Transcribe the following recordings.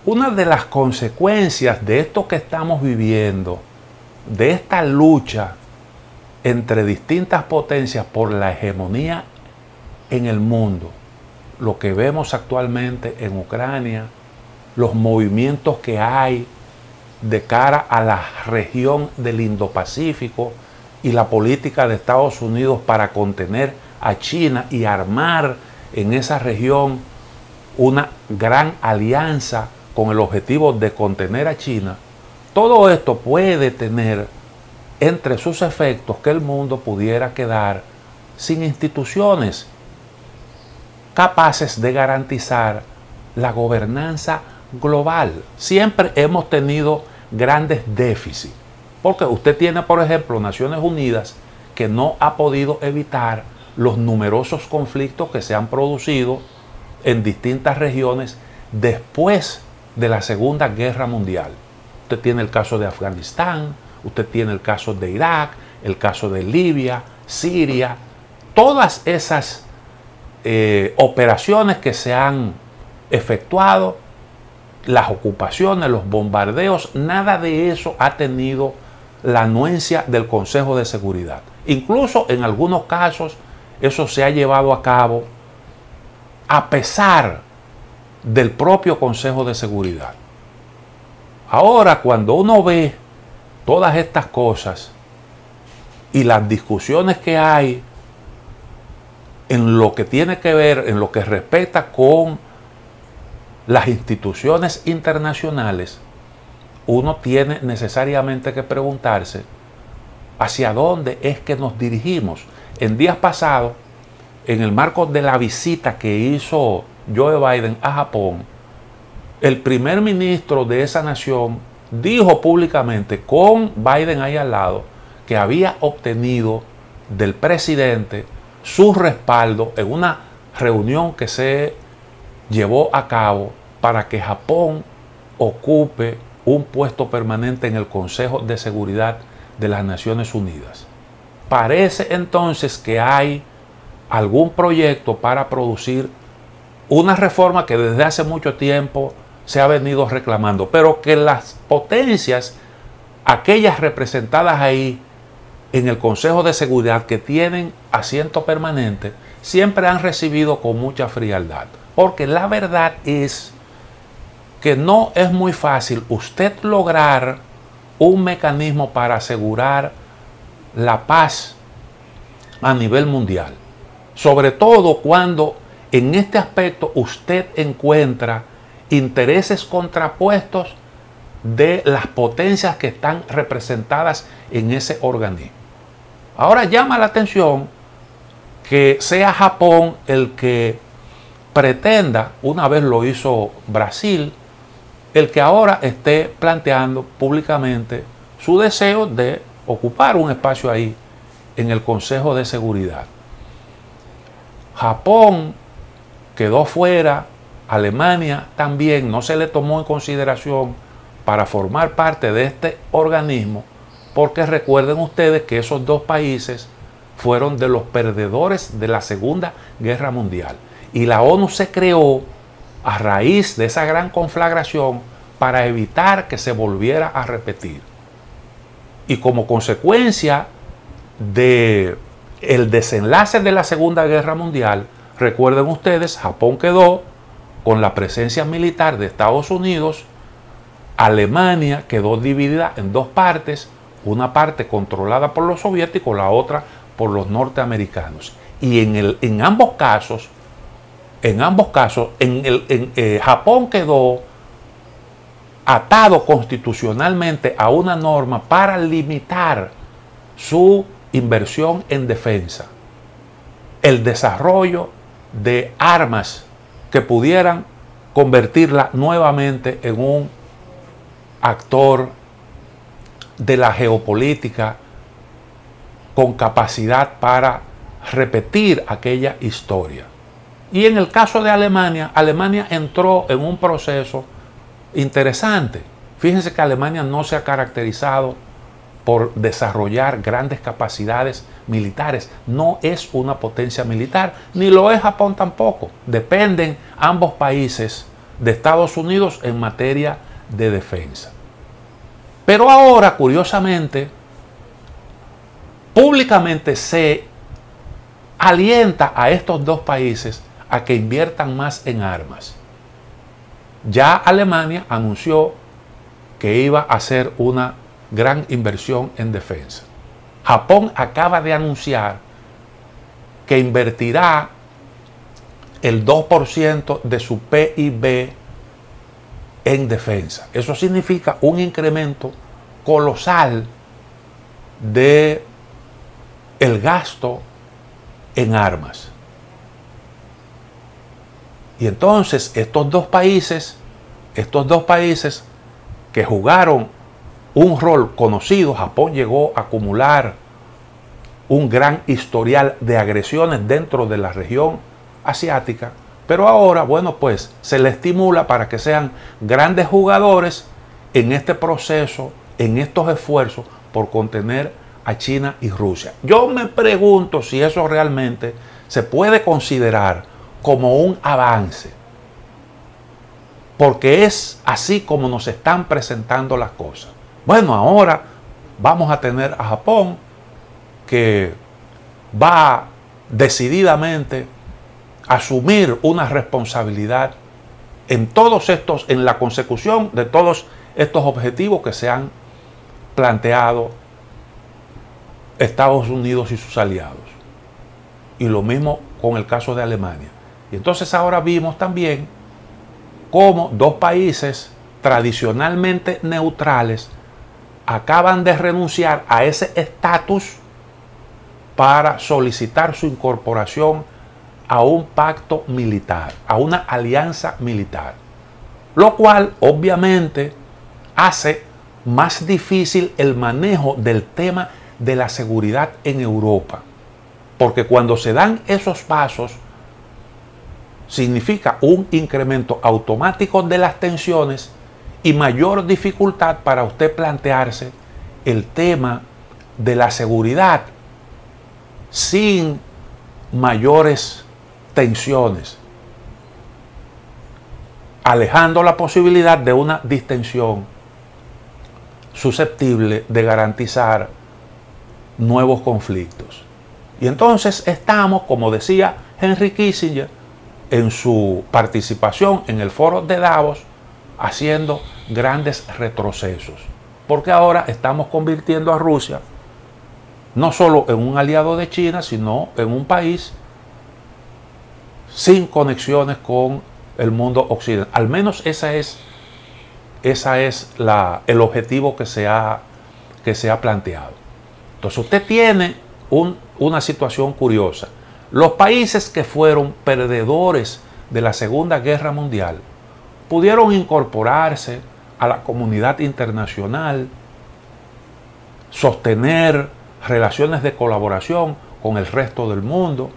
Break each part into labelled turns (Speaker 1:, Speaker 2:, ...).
Speaker 1: Una de las consecuencias de esto que estamos viviendo, de esta lucha entre distintas potencias por la hegemonía en el mundo, lo que vemos actualmente en Ucrania, los movimientos que hay de cara a la región del Indo-Pacífico y la política de Estados Unidos para contener a China y armar en esa región una gran alianza con el objetivo de contener a China, todo esto puede tener entre sus efectos que el mundo pudiera quedar sin instituciones capaces de garantizar la gobernanza global. Siempre hemos tenido grandes déficits, porque usted tiene, por ejemplo, Naciones Unidas, que no ha podido evitar los numerosos conflictos que se han producido en distintas regiones después de la Segunda Guerra Mundial. Usted tiene el caso de Afganistán, usted tiene el caso de Irak, el caso de Libia, Siria, todas esas operaciones que se han efectuado, las ocupaciones, los bombardeos, nada de eso ha tenido la anuencia del Consejo de Seguridad. Incluso en algunos casos eso se ha llevado a cabo a pesar del propio Consejo de Seguridad. Ahora, cuando uno ve todas estas cosas y las discusiones que hay en lo que tiene que ver, en lo que respecta con las instituciones internacionales, uno tiene necesariamente que preguntarse hacia dónde es que nos dirigimos. En días pasados, en el marco de la visita que hizo Joe Biden a Japón, el primer ministro de esa nación dijo públicamente, con Biden ahí al lado, que había obtenido del presidente su respaldo en una reunión que se llevó a cabo para que Japón ocupe un puesto permanente en el Consejo de Seguridad de las Naciones Unidas. Parece entonces que hay algún proyecto para producir una reforma que desde hace mucho tiempo se ha venido reclamando, pero que las potencias, aquellas representadas ahí en el Consejo de Seguridad que tienen asiento permanente, siempre han recibido con mucha frialdad. Porque la verdad es que no es muy fácil usted lograr un mecanismo para asegurar la paz a nivel mundial. Sobre todo cuando en este aspecto usted encuentra intereses contrapuestos de las potencias que están representadas en ese organismo. Ahora llama la atención que sea Japón el que pretenda, una vez lo hizo Brasil, el que ahora esté planteando públicamente su deseo de ocupar un espacio ahí en el Consejo de Seguridad. Japón quedó fuera, Alemania también no se le tomó en consideración para formar parte de este organismo, porque recuerden ustedes que esos dos países fueron de los perdedores de la Segunda Guerra Mundial. Y la ONU se creó a raíz de esa gran conflagración para evitar que se volviera a repetir. Y como consecuencia del desenlace de la Segunda Guerra Mundial, recuerden ustedes, Japón quedó con la presencia militar de Estados Unidos, Alemania quedó dividida en dos partes, una parte controlada por los soviéticos, la otra por los norteamericanos. Y en ambos casos, Japón quedó atado constitucionalmente a una norma para limitar su inversión en defensa, el desarrollo de armas que pudieran convertirla nuevamente en un actor de la geopolítica con capacidad para repetir aquella historia. Y en el caso de Alemania, Alemania entró en un proceso interesante. Fíjense que Alemania no se ha caracterizado por desarrollar grandes capacidades militares. No es una potencia militar, ni lo es Japón tampoco. Dependen ambos países de Estados Unidos en materia de defensa. Pero ahora, curiosamente, públicamente se alienta a estos dos países a que inviertan más en armas. Ya Alemania anunció que iba a hacer una gran inversión en defensa. Japón acaba de anunciar que invertirá el 2% de su PIB en defensa. Eso significa un incremento colosal de el gasto en armas. Y entonces estos dos países que jugaron un rol conocido, Japón llegó a acumular un gran historial de agresiones dentro de la región asiática, pero ahora, bueno, pues se le estimula para que sean grandes jugadores en este proceso, en estos esfuerzos por contener a China y Rusia. Yo me pregunto si eso realmente se puede considerar como un avance, porque es así como nos están presentando las cosas. Bueno, ahora vamos a tener a Japón que va decididamente a asumir una responsabilidad en la consecución de todos estos objetivos que se han planteado Estados Unidos y sus aliados. Y lo mismo con el caso de Alemania. Y entonces ahora vimos también cómo dos países tradicionalmente neutrales acaban de renunciar a ese estatus para solicitar su incorporación a un pacto militar, a una alianza militar, lo cual obviamente hace más difícil el manejo del tema de la seguridad en Europa, porque cuando se dan esos pasos significa un incremento automático de las tensiones y mayor dificultad para usted plantearse el tema de la seguridad sin mayores tensiones, alejando la posibilidad de una distensión susceptible de garantizar nuevos conflictos. Y entonces estamos, como decía Henry Kissinger en su participación en el foro de Davos, haciendo grandes retrocesos, porque ahora estamos convirtiendo a Rusia no solo en un aliado de China, sino en un país sin conexiones con el mundo occidental. Al menos esa es el objetivo que se ha planteado. Entonces usted tiene una situación curiosa. Los países que fueron perdedores de la Segunda Guerra Mundial pudieron incorporarse a la comunidad internacional, sostener relaciones de colaboración con el resto del mundo.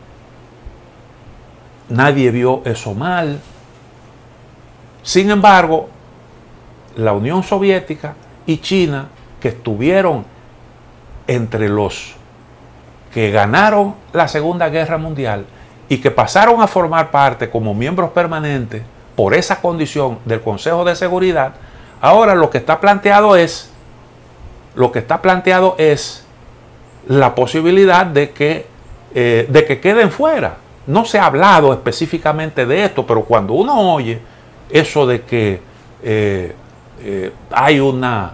Speaker 1: Nadie vio eso mal. Sin embargo, la Unión Soviética y China, que estuvieron entre los que ganaron la Segunda Guerra Mundial y que pasaron a formar parte como miembros permanentes por esa condición del Consejo de Seguridad, ahora lo que está planteado es la posibilidad de que queden fuera. No se ha hablado específicamente de esto, pero cuando uno oye eso de que hay una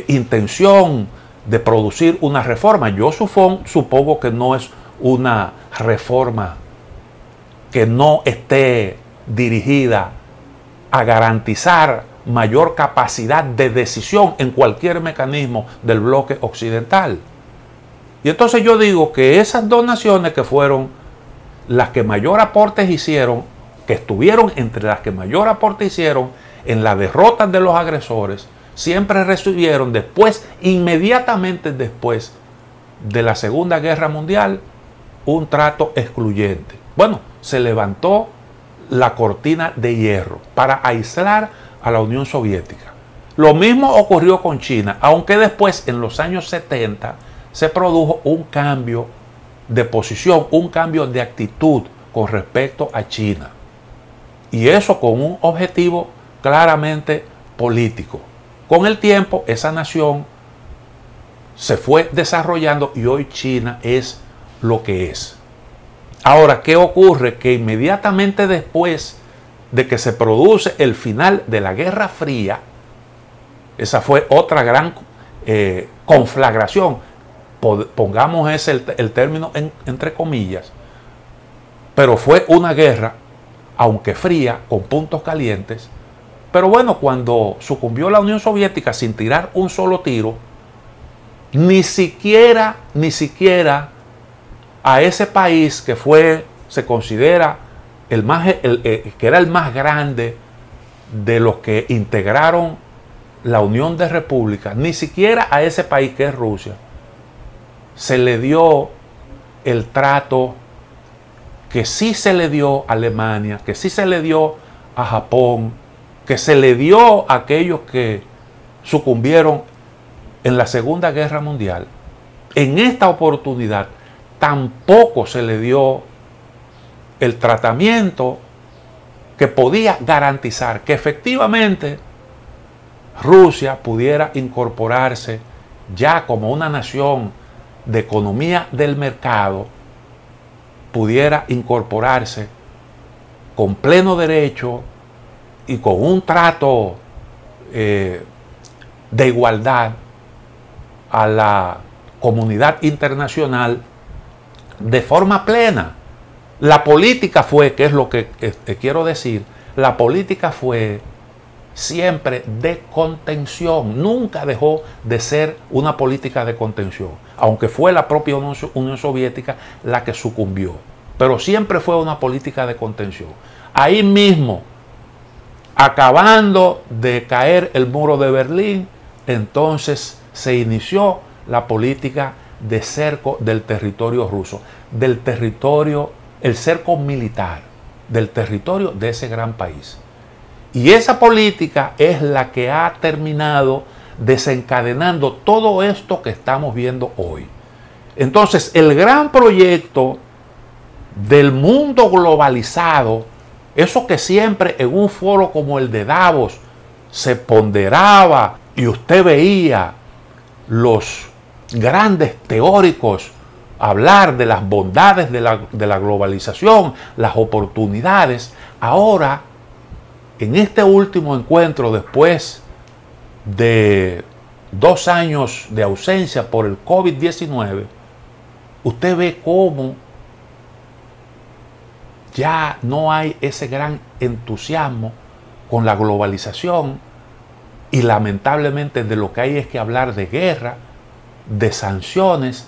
Speaker 1: intención de producir una reforma, yo supongo que no es una reforma que no esté dirigida a garantizar mayor capacidad de decisión en cualquier mecanismo del bloque occidental. Y entonces yo digo que esas dos naciones que fueron las que mayor aportes hicieron, que estuvieron entre las que mayor aporte hicieron en la derrota de los agresores, siempre recibieron después, inmediatamente después de la Segunda Guerra Mundial, un trato excluyente. Bueno, se levantó la cortina de hierro para aislar a la Unión Soviética. Lo mismo ocurrió con China, aunque después, en los años 70, se produjo un cambio de posición, un cambio de actitud con respecto a China. Y eso con un objetivo claramente político. Con el tiempo, esa nación se fue desarrollando y hoy China es lo que es. Ahora, ¿qué ocurre? Que inmediatamente después de que se produce el final de la Guerra Fría, esa fue otra gran conflagración, pongamos el término entre comillas, pero fue una guerra, aunque fría, con puntos calientes. Pero bueno, cuando sucumbió la Unión Soviética sin tirar un solo tiro, ni siquiera a ese país que se considera que era el más grande de los que integraron la Unión de Repúblicas, ni siquiera a ese país que es Rusia, se le dio el trato que sí se le dio a Alemania, que sí se le dio a Japón, que se le dio a aquellos que sucumbieron en la Segunda Guerra Mundial. En esta oportunidad tampoco se le dio el tratamiento que podía garantizar que efectivamente Rusia pudiera incorporarse ya como una nación de economía del mercado, pudiera incorporarse con pleno derecho y con un trato de igualdad a la comunidad internacional de forma plena. La política fue, que es lo que te quiero decir, la política fue siempre de contención, nunca dejó de ser una política de contención, aunque fue la propia Unión Soviética la que sucumbió, pero siempre fue una política de contención. Ahí mismo, acabando de caer el muro de Berlín, entonces se inició la política de cerco del territorio ruso, del territorio, el cerco militar del territorio de ese gran país. Y esa política es la que ha terminado desencadenando todo esto que estamos viendo hoy. Entonces, el gran proyecto del mundo globalizado, eso que siempre en un foro como el de Davos se ponderaba y usted veía los grandes teóricos hablar de las bondades de la globalización, las oportunidades, ahora en este último encuentro, después de 2 años de ausencia por el COVID-19, usted ve cómo ya no hay ese gran entusiasmo con la globalización y lamentablemente de lo que hay es que hablar de guerra, de sanciones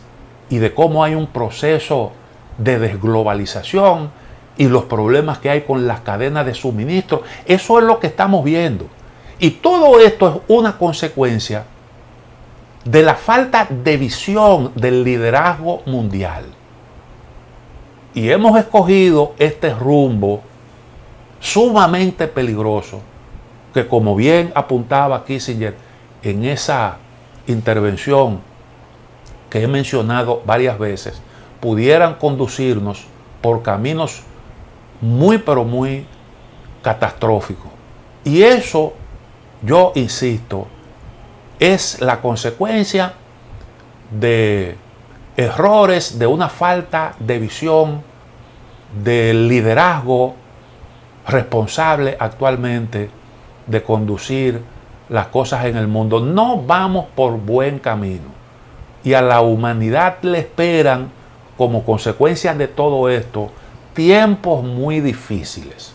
Speaker 1: y de cómo hay un proceso de desglobalización y los problemas que hay con las cadenas de suministro. Eso es lo que estamos viendo. Y todo esto es una consecuencia de la falta de visión del liderazgo mundial. Y hemos escogido este rumbo sumamente peligroso que, como bien apuntaba Kissinger en esa intervención que he mencionado varias veces, pudieran conducirnos por caminos muy pero muy catastróficos. Y eso, yo insisto, es la consecuencia de errores, de una falta de visión del liderazgo responsable actualmente de conducir las cosas en el mundo. No vamos por buen camino y a la humanidad le esperan, como consecuencia de todo esto, tiempos muy difíciles.